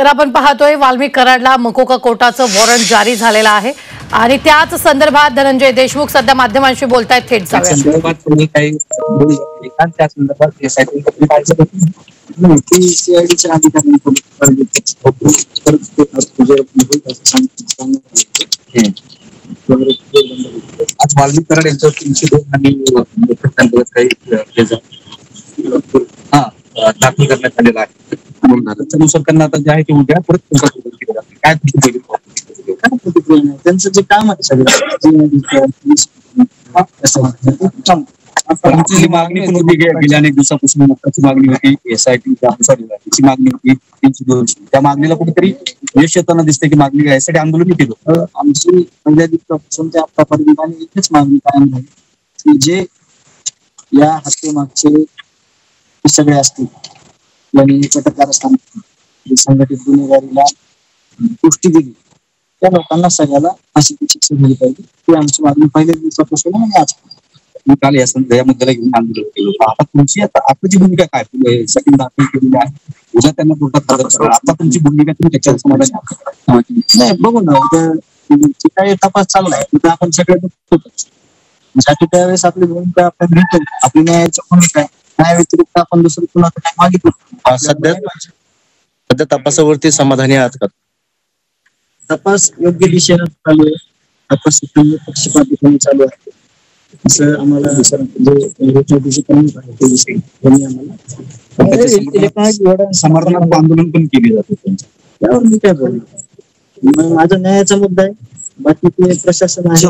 तर आपण पाहतोय वाल्मिक कराडला मकोका कोर्टाचं वॉरंट जारी झालेलं आहे आणि त्याच संदर्भात धनंजय देशमुख सध्या माध्यमांशी बोलतायत. थेट जाऊया. आज वाल्मिक कराड यांच्यावर 302 आणि दाखल करण्यात आलेला आहे. त्यानुसार त्यांना आता जे आहे ते उद्या परत काय त्यांचं जे काम आहे सगळं मागणी पण होती. गेल्या अनेक दिवसापासून मोठाची मागणी होती. SIT मागणी होती 302. त्या मागणीला कुठेतरी यश येताना दिसते की मागणी यासाठी आंदोलन केलं. आमची पहिल्या दिवसापासून ते आतापर्यंत आणि एकच मागणी कायम झाली की जे या हत्येमागचे सगळे असतील आणि कारस्थान संघटित गुन्हेगारीला पुष्टी दिली त्या लोकांना सगळ्याला फाशीची शिक्षा दिली पाहिजे. ती आमची मागणी पहिल्या दिवसापासून आणि आज काल या मुद्द्याला घेऊन आंदोलन केलं. आता तुमची आताची भूमिका काय सेकंड दाखल केलेली आहे. उद्या त्यांना कोर्टात आता तुमची भूमिका तुम्ही त्याच्यावर समाधान नाही बघू ना उद्या काही तपास चाललाय तिथे आपण सगळे साठी त्यावेळेस आपली भूमिका आपण घेतो. आपली न्यायाची भूमिका आहे. न्याय व्यतिरिक्त आपण दुसरं कुणाचं काय मागितलं. सध्या तपासावरती समाधानी आहात का? तपास योग्य दिशेनं चालू आहे. तपास पक्षपातीपणे चालू आहे असं आम्हाला समर्थनार्थ आंदोलन पण केले जाते त्यावर मी काय बोलू. माझा न्यायाचा मुद्दा आहे. बाकी ते प्रशासन आहे.